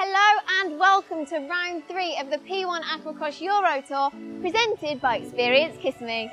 Hello and welcome to round 3 of the P1 AquaX Eurotour presented by Experience Kissimmee.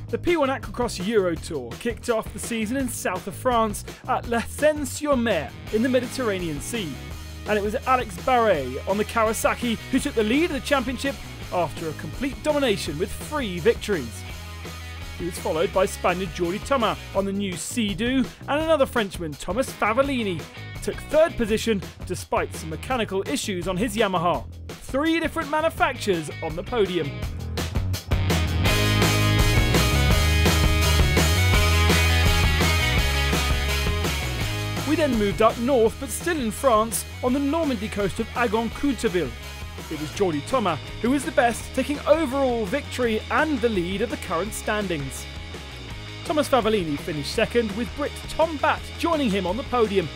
The P1 AquaX Eurotour kicked off the season in south of France at La Seine-sur-Mer in the Mediterranean Sea. And it was Alex Barret on the Kawasaki who took the lead of the championship after a complete domination with 3 victories. He was followed by Spaniard Jordi Thomas on the new Sea-Doo, and another Frenchman, Thomas Favellini, took 3rd position despite some mechanical issues on his Yamaha. 3 different manufacturers on the podium. We then moved up north, but still in France, on the Normandy coast of Agon-Coulterville. It was Jordi Thomas who was the best, taking overall victory and the lead of the current standings. Thomas Favellini finished 2nd, with Brit Tom Batt joining him on the podium.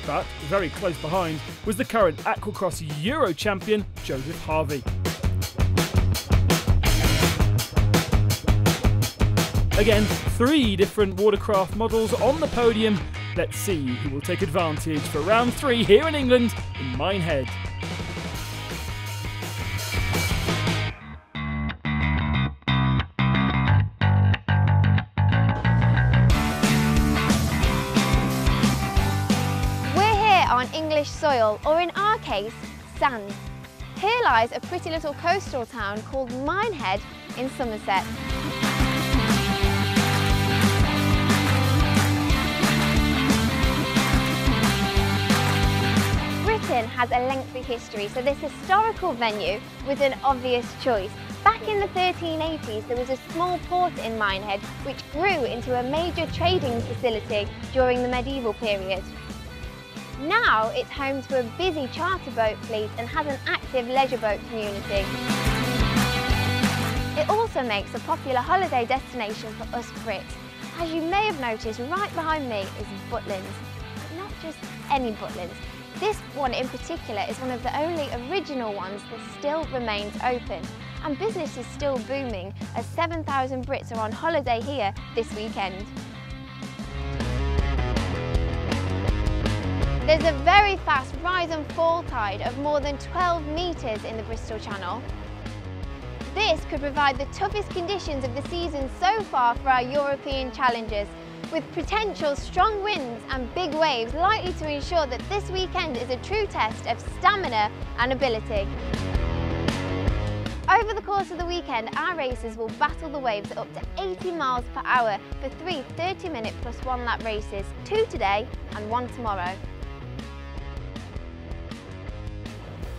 But very close behind was the current AquaX Euro champion, Joseph Harvey. Again, 3 different watercraft models on the podium. Let's see who will take advantage for round 3 here in England in Minehead. We're here on English soil, or in our case, sand. Here lies a pretty little coastal town called Minehead in Somerset. Britain has a lengthy history, so this historical venue was an obvious choice. Back in the 1380s, there was a small port in Minehead which grew into a major trading facility during the medieval period. Now it's home to a busy charter boat fleet and has an active leisure boat community. It also makes a popular holiday destination for us Brits. As you may have noticed, right behind me is Butlins, but not just any Butlins. This one in particular is one of the only original ones that still remains open, and business is still booming as 7,000 Brits are on holiday here this weekend. There's a very fast rise and fall tide of more than 12 metres in the Bristol Channel. This could provide the toughest conditions of the season so far for our European challengers, with potential strong winds and big waves likely to ensure that this weekend is a true test of stamina and ability. Over the course of the weekend, our racers will battle the waves at up to 80 miles per hour for 3 30-minute plus 1 lap races, 2 today and 1 tomorrow.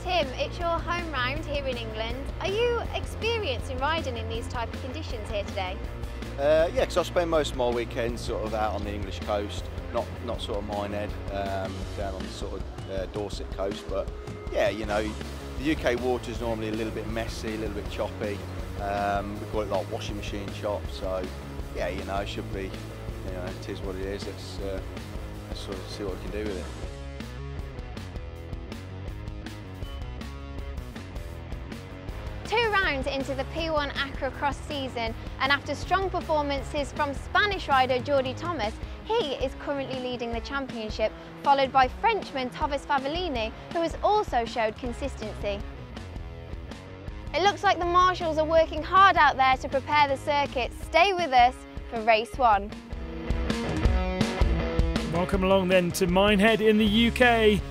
Tim, it's your home round here in England. Are you experienced in riding in these type of conditions here today? Yeah, because I spend most of my weekends sort of out on the English coast, not sort of Minehead, down on the sort of Dorset coast. But yeah, you know, the UK water is normally a little bit messy, a little bit choppy. We call it like washing machine chop. So yeah, you know, it should be, you know, it is what it is. Let's sort of see what we can do with it. Two rounds into the P1 AquaX season, and after strong performances from Spanish rider Jordi Thomas, he is currently leading the championship, followed by Frenchman Thomas Favellini, who has also showed consistency. It looks like the marshals are working hard out there to prepare the circuit. Stay with us for race 1. Welcome along then to Minehead in the UK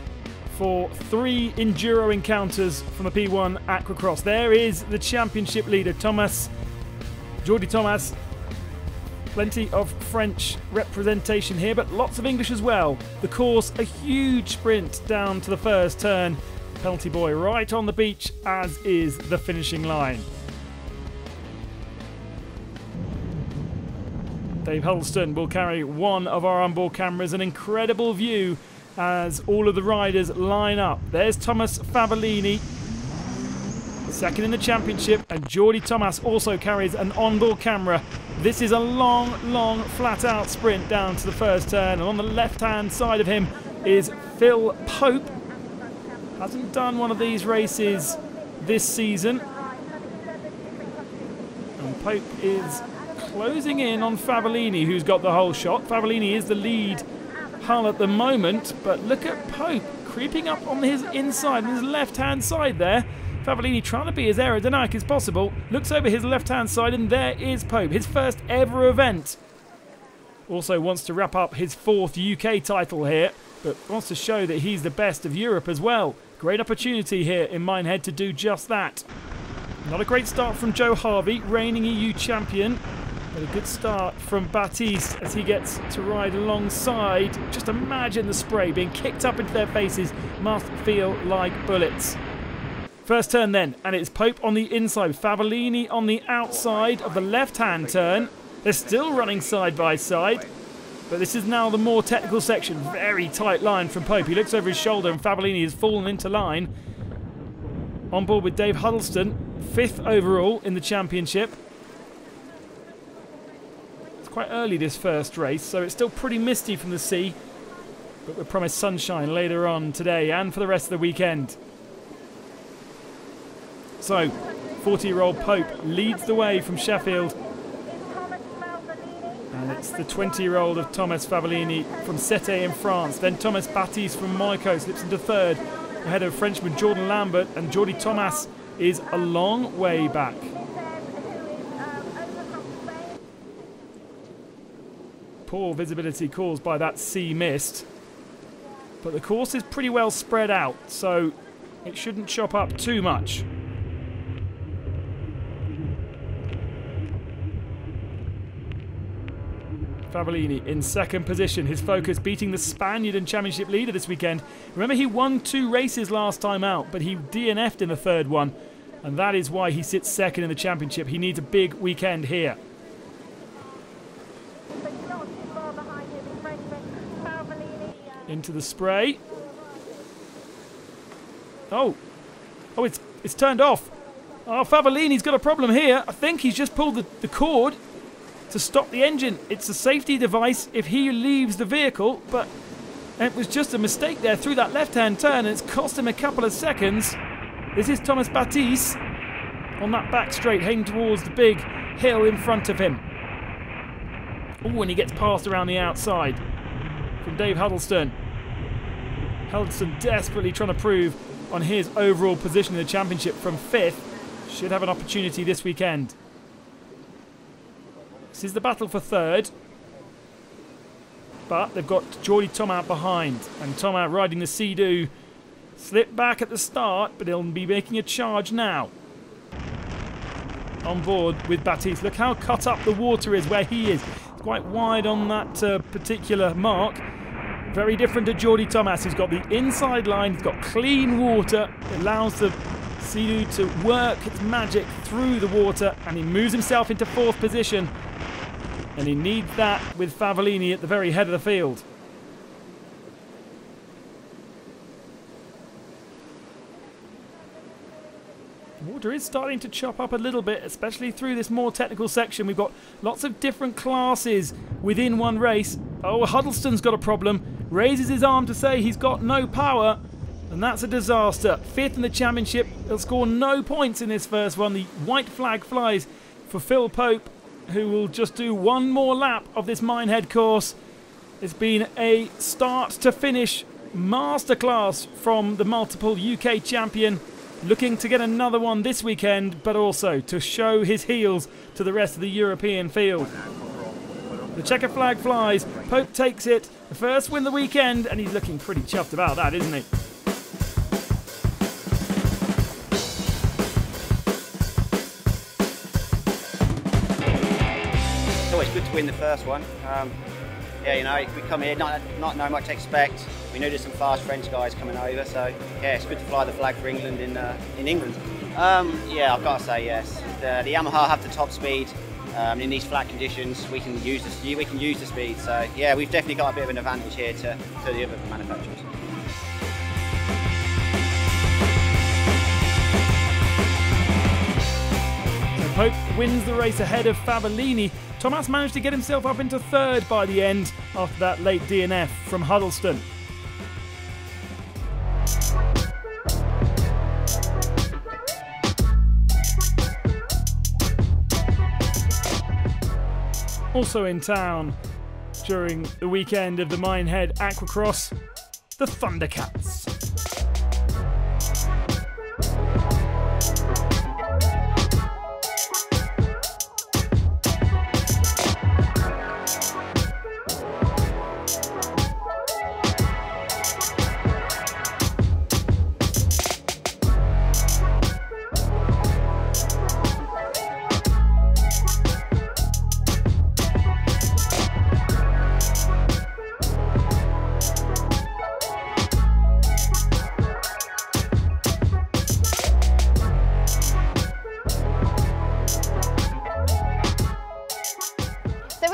for 3 enduro encounters from the P1 AquaX. There is the championship leader, Thomas. Jordi Thomas. Plenty of French representation here, but lots of English as well. The course, a huge sprint down to the first turn. Penalty boy right on the beach, as is the finishing line. Dave Huddleston will carry one of our onboard cameras. An incredible view as all of the riders line up. There's Thomas Fabellini, second in the championship, and Jordi Thomas also carries an onboard camera. This is a long flat-out sprint down to the first turn, and on the left-hand side of him is Phil Pope. Hasn't done one of these races this season. And Pope is closing in on Fabellini, who's got the whole shot. Fabellini is the lead hull at the moment, but look at Pope creeping up on his inside, on his left-hand side there. Fabellini trying to be as aerodynamic as possible, looks over his left-hand side, and there is Pope, his first ever event. Also wants to wrap up his 4th UK title here, but wants to show that he's the best of Europe as well. Great opportunity here in Minehead to do just that. Not a great start from Joe Harvey, reigning EU champion, but a good start from Baptiste as he gets to ride alongside. Just imagine the spray being kicked up into their faces. Must feel like bullets. First turn then, and it's Pope on the inside, Fabellini on the outside of the left-hand turn. They're still running side by side, but this is now the more technical section. Very tight line from Pope. He looks over his shoulder and Fabellini has fallen into line. On board with Dave Huddleston, 5th overall in the championship. It's quite early this first race, so it's still pretty misty from the sea, but we're promised sunshine later on today and for the rest of the weekend. So, 40-year-old Pope leads the way from Sheffield. And it's the 20-year-old of Thomas Fabellini from Sète in France. Then Thomas Baptiste from Monaco slips into 3rd, ahead of Frenchman Jordan Lambert, and Jordi Thomas is a long way back. Poor visibility caused by that sea mist. But the course is pretty well spread out, so it shouldn't chop up too much. Fabellini in 2nd position. His focus beating the Spaniard and championship leader this weekend. Remember, he won 2 races last time out, but he DNF'd in the 3rd one. And that is why he sits 2nd in the championship. He needs a big weekend here. Into the spray. Oh, it's turned off. Oh, Fabellini's got a problem here. I think he's just pulled the cord to stop the engine. It's a safety device if he leaves the vehicle, but it was just a mistake there through that left-hand turn, and it's cost him a couple of seconds. This is Thomas Baptiste on that back straight, heading towards the big hill in front of him. Oh, and he gets passed around the outside from Dave Huddleston. Huddleston desperately trying to prove on his overall position in the championship from 5th. Should have an opportunity this weekend. This is the battle for 3rd, but they've got Jordi Thomas behind, and Thomas riding the Sea-Doo. Slipped back at the start, but he'll be making a charge now. On board with Baptiste. Look how cut up the water is where he is. It's quite wide on that particular mark. Very different to Jordi Thomas, who's got the inside line. He's got clean water. It allows the Sea-Doo to work its magic through the water, and he moves himself into 4th position. And he needs that with Fabellini at the very head of the field. The water is starting to chop up a little bit, especially through this more technical section. We've got lots of different classes within one race. Oh, Huddleston's got a problem. Raises his arm to say he's got no power. And that's a disaster. 5th in the championship. He'll score no points in this first one. The white flag flies for Phil Pope, who will just do one more lap of this Minehead course. It's been a start to finish masterclass from the multiple UK champion, looking to get another one this weekend, but also to show his heels to the rest of the European field. The checker flag flies, Pope takes it, the first win of the weekend, and he's looking pretty chuffed about that, isn't he? It's good to win the first one. Yeah, you know, we come here not knowing what to expect. We knew there's some fast French guys coming over, so yeah, it's good to fly the flag for England in England. Yeah, I've got to say yes. The Yamaha have the top speed. In these flat conditions, we can use the speed. So yeah, we've definitely got a bit of an advantage here to the other manufacturers. Pope wins the race ahead of Fabellini. Thomas managed to get himself up into third by the end after that late DNF from Huddleston. Also in town during the weekend of the Minehead Aquacross, the Thundercats.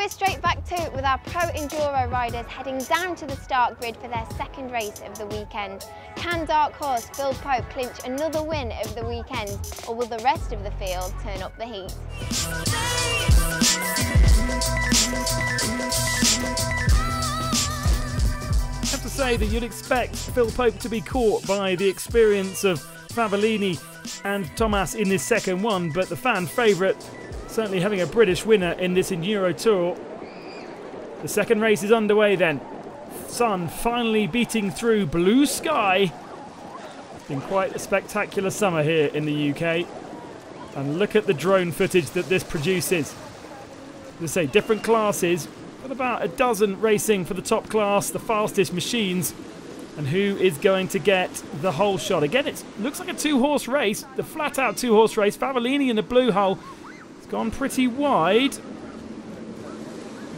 Straight back to it with our Pro Enduro riders heading down to the start grid for their second race of the weekend. Can dark horse Phil Pope clinch another win of the weekend, or will the rest of the field turn up the heat? I have to say that you'd expect Phil Pope to be caught by the experience of Fabellini and Thomas in this second one, but the fan favourite certainly having a British winner in this Eurotour. The second race is underway then. Sun finally beating through blue sky. It's been quite a spectacular summer here in the UK. And look at the drone footage that this produces. As I say, different classes, but about a dozen racing for the top class, the fastest machines. And who is going to get the whole shot? Again, it looks like a two-horse race, the flat-out two-horse race. Fabellini in the blue hull. It's gone pretty wide,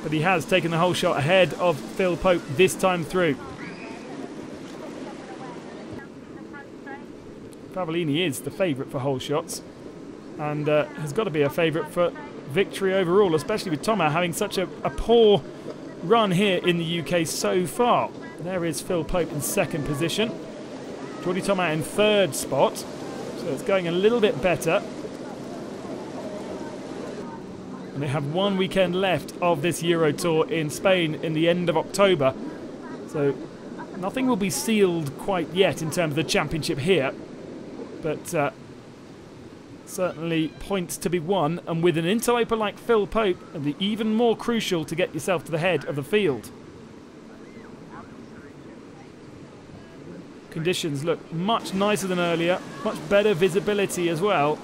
but he has taken the whole shot ahead of Phil Pope this time through. Fabellini is the favourite for whole shots and has got to be a favourite for victory overall, especially with Thomas having such a poor run here in the UK so far. There is Phil Pope in second position. Jordi Thomas in third spot, so it's going a little bit better. And they have one weekend left of this Eurotour in Spain in the end of October. So nothing will be sealed quite yet in terms of the championship here. But certainly points to be won. And with an interloper like Phil Pope, it'll be even more crucial to get yourself to the head of the field. Conditions look much nicer than earlier. Much better visibility as well.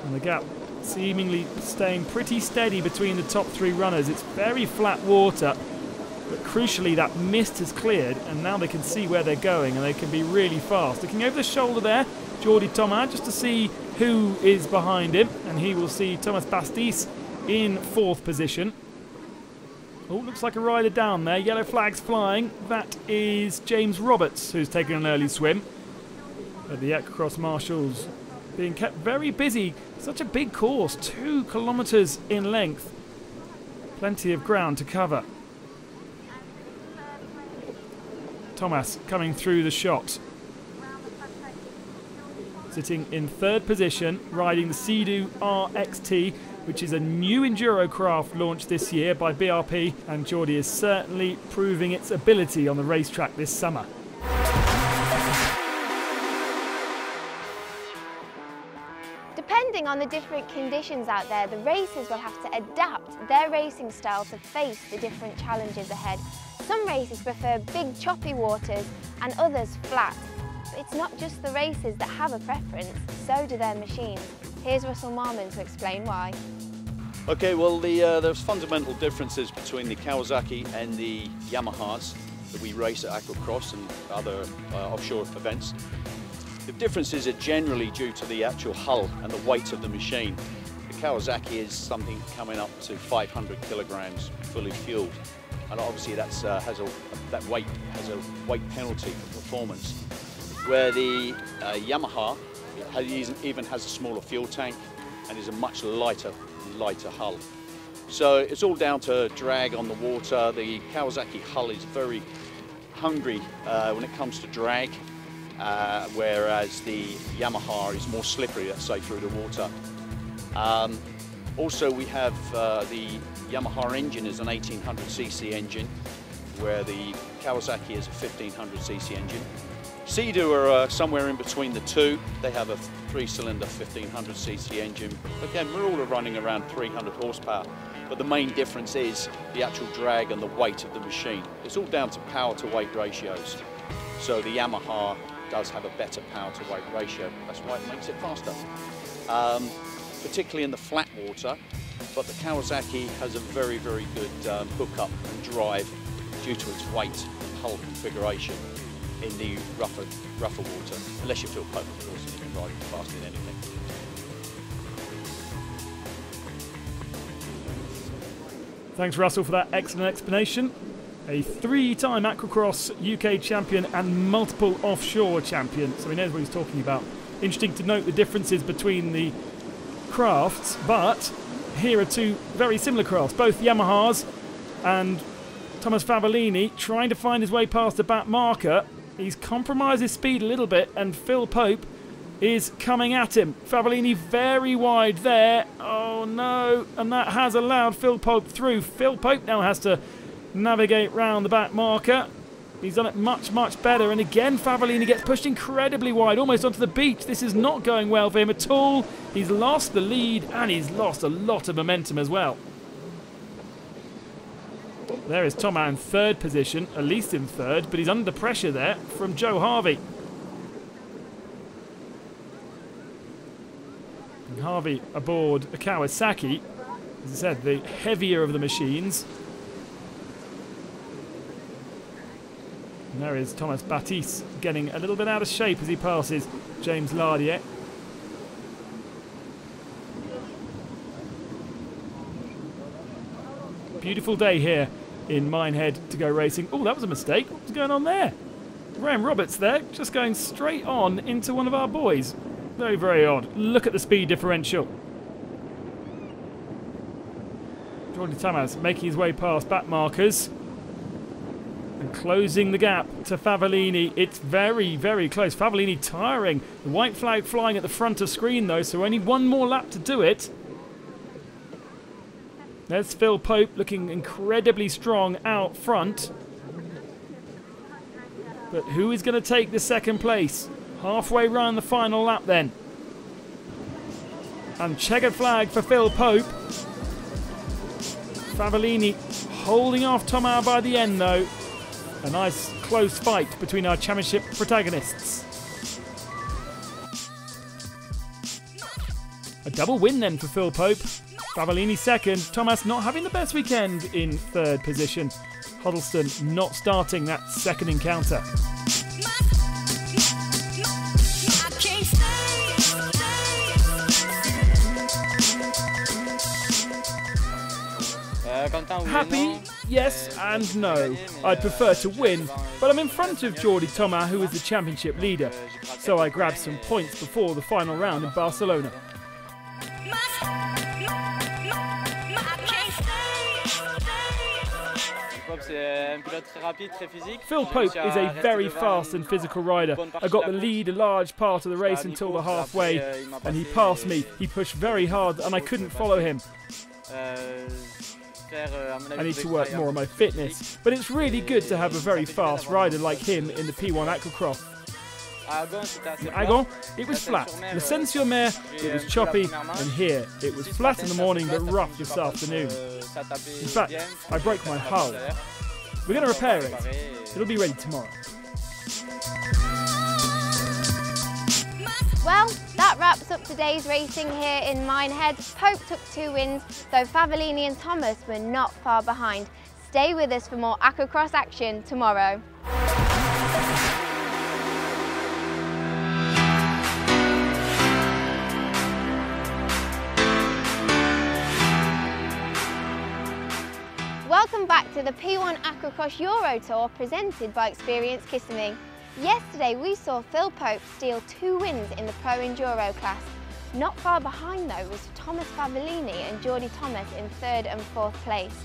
And the gap seemingly staying pretty steady between the top three runners. It's very flat water, but crucially that mist has cleared and now they can see where they're going and they can be really fast. Looking over the shoulder there, Jordi Thomas, just to see who is behind him, and he will see Thomas Bastis in fourth position. Oh, looks like a rider down there. Yellow flags flying. That is James Roberts, who's taken an early swim. But the Aquacross marshals being kept very busy. Such a big course, 2 kilometres in length. Plenty of ground to cover. Thomas coming through the shot. Sitting in third position, riding the Sea-Doo RXT, which is a new enduro craft launched this year by BRP, and Jordi is certainly proving its ability on the racetrack this summer. Depending on the different conditions out there, the racers will have to adapt their racing style to face the different challenges ahead. Some racers prefer big choppy waters and others flat. But it's not just the racers that have a preference, so do their machines. Here's Russell Marmon to explain why. Okay, well there's fundamental differences between the Kawasaki and the Yamahas that we race at Aquacross and other offshore events. The differences are generally due to the actual hull and the weight of the machine. The Kawasaki is something coming up to 500 kilograms fully fueled, and obviously that weight has a weight penalty for performance. Where the Yamaha even has a smaller fuel tank, and is a much lighter hull. So it's all down to drag on the water. The Kawasaki hull is very hungry when it comes to drag, whereas the Yamaha is more slippery, let's say, through the water. Also, we have the Yamaha engine is an 1800cc engine, where the Kawasaki is a 1500cc engine. Sea-Doo are somewhere in between the two. They have a 3-cylinder 1500cc engine. Again, we're all running around 300 horsepower, but the main difference is the actual drag and the weight of the machine. It's all down to power to weight ratios. So the Yamaha does have a better power to weight ratio. That's why it makes it faster, particularly in the flat water. But the Kawasaki has a very, very good hookup and drive due to its weight and hull configuration in the rougher water, unless you feel Pope, of course, and you can ride faster than anything. Thanks, Russell, for that excellent explanation. A 3-time Aquacross UK champion and multiple offshore champion, so he knows what he's talking about. Interesting to note the differences between the crafts, but here are two very similar crafts, both Yamahas, and Thomas Favellini trying to find his way past the back marker. He's compromised his speed a little bit, and Phil Pope is coming at him. Favellini very wide there. Oh no, and that has allowed Phil Pope through. Phil Pope now has to navigate round the back marker. He's done it much, much better, and again Favellini gets pushed incredibly wide, almost onto the beach. This is not going well for him at all. He's lost the lead, and he's lost a lot of momentum as well. There is Thomas in third position, at least in third, but he's under pressure there from Joe Harvey. And Harvey aboard a Kawasaki, as I said, the heavier of the machines. And there is Thomas Baptiste getting a little bit out of shape as he passes James Lardier. Beautiful day here in Minehead to go racing. Oh, that was a mistake. What was going on there? Graham Roberts there, just going straight on into one of our boys. Very, very odd. Look at the speed differential. Jordi Tamás making his way past back markers and closing the gap to Favellini. It's very, very close. Favellini tiring. The white flag flying at the front of screen though, so only one more lap to do it. There's Phil Pope looking incredibly strong out front. But who is going to take the second place? Halfway round the final lap then. And checkered flag for Phil Pope. Favellini holding off Thomas by the end though. A nice close fight between our championship protagonists. A double win then for Phil Pope. Favellini second, Thomas not having the best weekend in third position. Huddleston not starting that second encounter. Happy? Yes and no. I'd prefer to win, but I'm in front of Jordi Tamás, who is the championship leader, so I grabbed some points before the final round in Barcelona. Phil Pope is a very fast and physical rider. I got the lead a large part of the race until the halfway, and he passed me. He pushed very hard and I couldn't follow him. I need to work more on my fitness, but it's really good to have a very fast rider like him in the P1 Aquacross. In Agon, it was flat. L'Ascension-Mer, it was choppy, and here, it was flat in the morning but rough this afternoon. In fact, I broke my hull. We're going to repair it. It'll be ready tomorrow. Well, that wraps up today's racing here in Minehead. Pope took 2 wins, though Favellini and Thomas were not far behind. Stay with us for more Aquacross action tomorrow. Welcome back to the P1 Aquacross Eurotour presented by Experience Kissimmee. Yesterday we saw Phil Pope steal 2 wins in the Pro Enduro class. Not far behind though was Thomas Favellini and Jordi Thomas in 3rd and 4th place.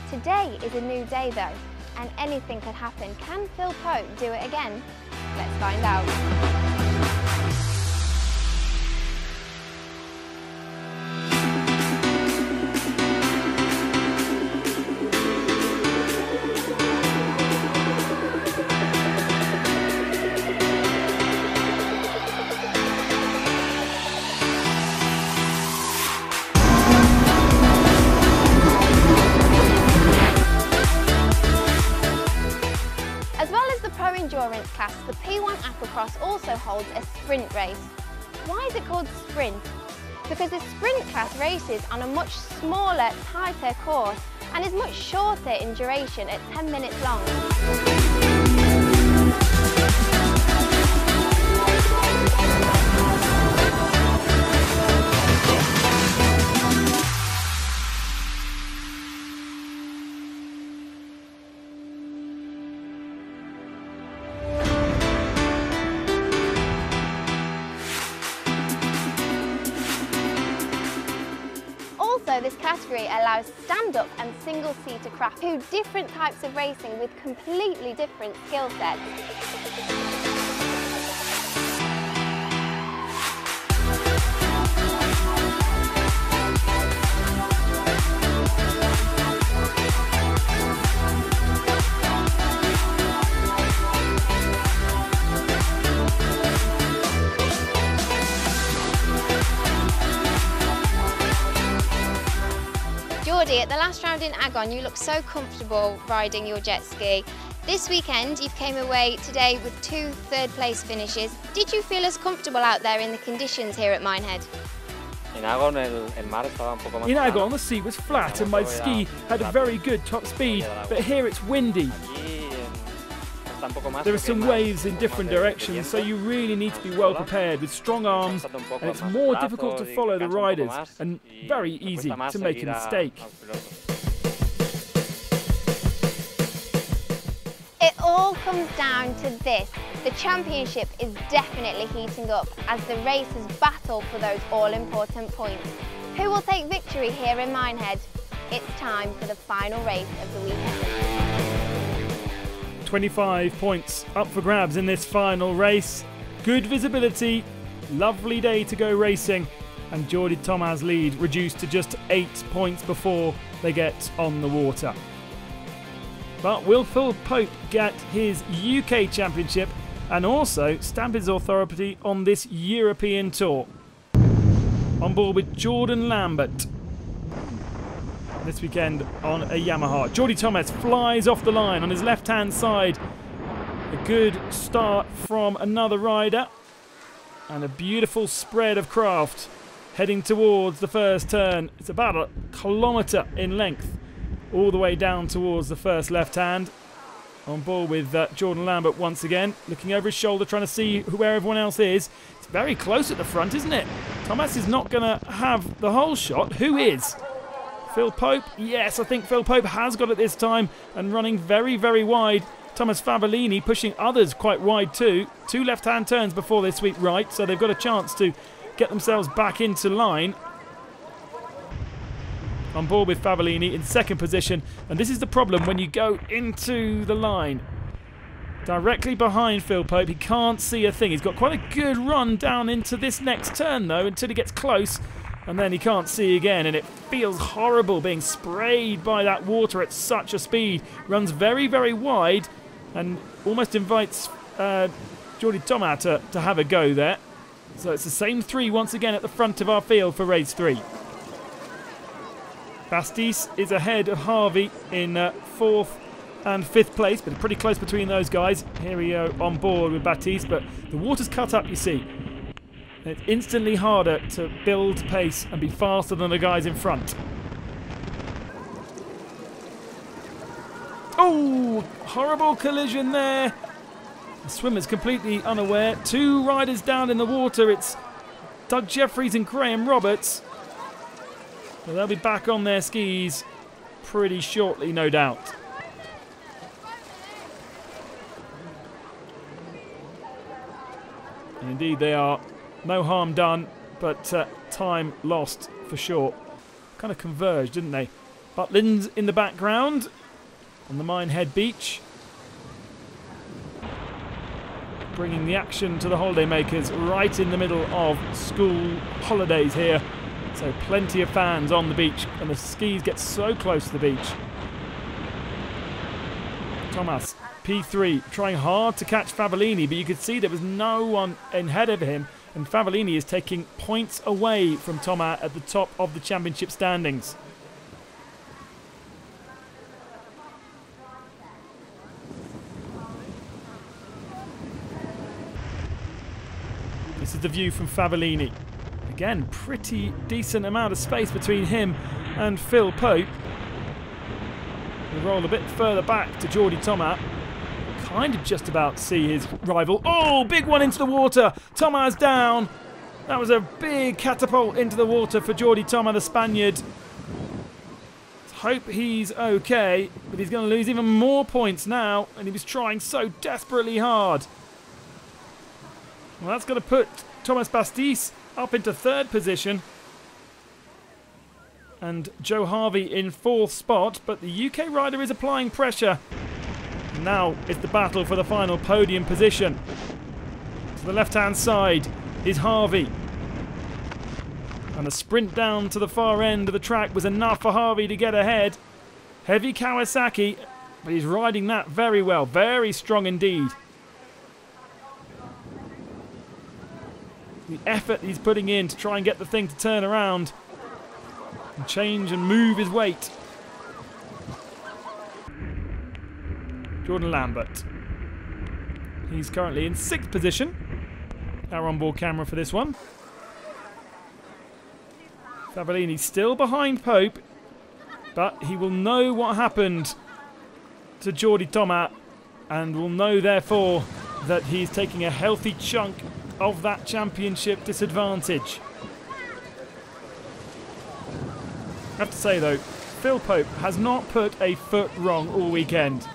Today is a new day though, and anything could happen. Can Phil Pope do it again? Let's find out. Endurance class, the P1 Aquacross also holds a sprint race. Why is it called sprint? Because the sprint class races on a much smaller, tighter course and is much shorter in duration at 10 minutes long. Also, this category allows stand-up and single-seater craft who do different types of racing with completely different skill sets. Jordi, at the last round in Agon, you look so comfortable riding your jet ski. This weekend, you came away today with 2 third-place finishes. Did you feel as comfortable out there in the conditions here at Minehead? In Agon, the sea was flat and my ski had a very good top speed, but here it's windy. There are some waves in different directions, so you really need to be well prepared with strong arms, and it's more difficult to follow the riders and very easy to make a mistake. It all comes down to this. The championship is definitely heating up as the racers battle for those all-important points. Who will take victory here in Minehead? It's time for the final race of the weekend. 25 points up for grabs in this final race. Good visibility, lovely day to go racing, and Jordi Thomas' lead reduced to just 8 points before they get on the water. But will Phil Pope get his UK Championship and also stamp his authority on this European tour? On board with Jordan Lambert this weekend on a Yamaha. Jordi Thomas flies off the line on his left-hand side. A good start from another rider and a beautiful spread of craft heading towards the first turn. It's about a kilometre in length all the way down towards the first left-hand. On board with Jordan Lambert once again, looking over his shoulder, trying to see where everyone else is. It's very close at the front, isn't it? Thomas is not going to have the whole shot. Who is? Phil Pope? Yes, I think Phil Pope has got it this time and running very, very wide. Thomas Favellini pushing others quite wide too. 2 left-hand turns before they sweep right, so they've got a chance to get themselves back into line. On board with Favellini in second position, and this is the problem when you go into the line. Directly behind Phil Pope, he can't see a thing. He's got quite a good run down into this next turn though, until he gets close. And then he can't see again, and it feels horrible being sprayed by that water at such a speed. Runs very, very wide and almost invites Jordi Thomas to have a go there. So it's the same 3 once again at the front of our field for race 3. Bastiste is ahead of Harvey in 4th and 5th place, but pretty close between those guys. Here we go on board with Baptiste, but the water's cut up, you see. It's instantly harder to build pace and be faster than the guys in front. Oh, horrible collision there. The swimmer's completely unaware. 2 riders down in the water. It's Doug Jeffries and Graham Roberts. But they'll be back on their skis pretty shortly, no doubt. And indeed they are. No harm done, but time lost for sure. Kind of converged, didn't they? Butlins in the background on the Minehead beach, bringing the action to the holidaymakers right in the middle of school holidays here. So plenty of fans on the beach, and the skis get so close to the beach. Thomas, P3, trying hard to catch Favellini, but you could see there was no one ahead of him, and Favellini is taking points away from Thomas at the top of the championship standings. This is the view from Favellini. Again, pretty decent amount of space between him and Phil Pope. We roll a bit further back to Geordie Thomas. Kind of just about see his rival. Oh, big one into the water. Thomas down. That was a big catapult into the water for Geordie Thomas, the Spaniard. Let's hope he's okay, but he's going to lose even more points now, and he was trying so desperately hard. Well, that's going to put Thomas Bastis up into 3rd position. And Joe Harvey in 4th spot, but the UK rider is applying pressure. Now it's the battle for the final podium position. To the left-hand side is Harvey. And a sprint down to the far end of the track was enough for Harvey to get ahead. Heavy Kawasaki, but he's riding that very well, very strong indeed. The effort he's putting in to try and get the thing to turn around and change and move his weight. Jordan Lambert. He's currently in 6th position. Our onboard camera for this one. Favellini still behind Pope, but he will know what happened to Geordie Thomas and will know therefore that he's taking a healthy chunk of that championship disadvantage. I have to say though, Phil Pope has not put a foot wrong all weekend.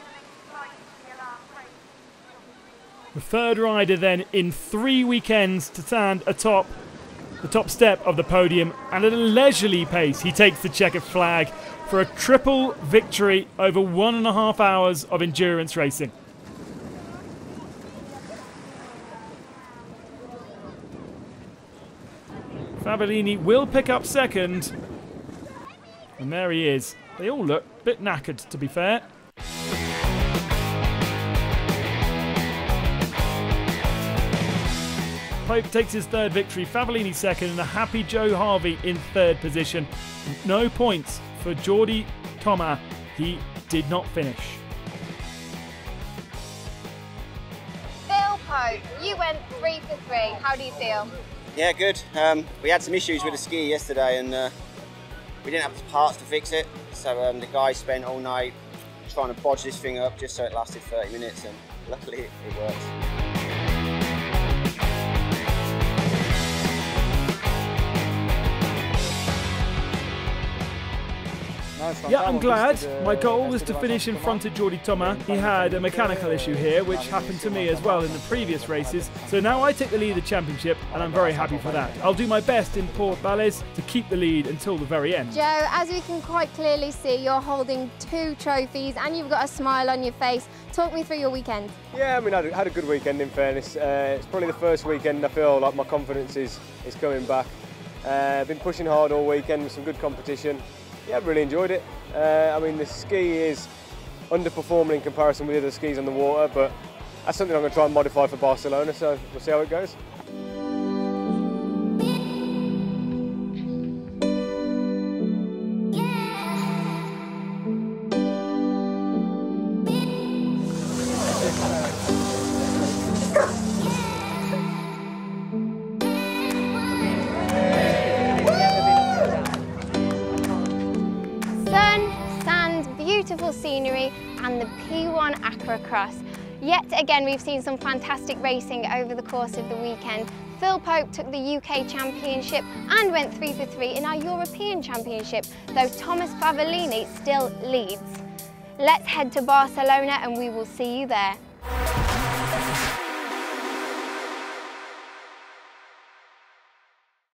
The 3rd rider then in 3 weekends to stand atop the top step of the podium, and at a leisurely pace he takes the checkered flag for a triple victory over 1.5 hours of endurance racing. Favellini will pick up 2nd, and there he is. They all look a bit knackered, to be fair. Pope takes his 3rd victory, Favellini 2nd, and a happy Joe Harvey in 3rd position. No points for Geordie Thomas. He did not finish. Phil Pope, you went 3 for 3. How do you feel? Yeah, good. We had some issues with the ski yesterday, and we didn't have the parts to fix it. So the guys spent all night trying to bodge this thing up just so it lasted 30 minutes, and luckily it worked. Yeah, I'm glad. My goal was to finish in front of Geordie Thomas. He had a mechanical issue here, which happened to me as well in the previous races. So now I take the lead of the championship, and I'm very happy for that. I'll do my best in Port Balles to keep the lead until the very end. Joe, as we can quite clearly see, you're holding 2 trophies and you've got a smile on your face. Talk me through your weekend. Yeah, I mean, I had a good weekend in fairness. It's probably the first weekend I feel like my confidence is coming back. I've been pushing hard all weekend with some good competition. Yeah, I've really enjoyed it. I mean, the ski is underperforming in comparison with the other skis on the water, but that's something I'm going to try and modify for Barcelona, so we'll see how it goes. Beautiful scenery and the P1 AquaX. Yet again, we've seen some fantastic racing over the course of the weekend. Phil Pope took the UK Championship and went 3 for 3 in our European Championship, though Thomas Favellini still leads. Let's head to Barcelona and we will see you there.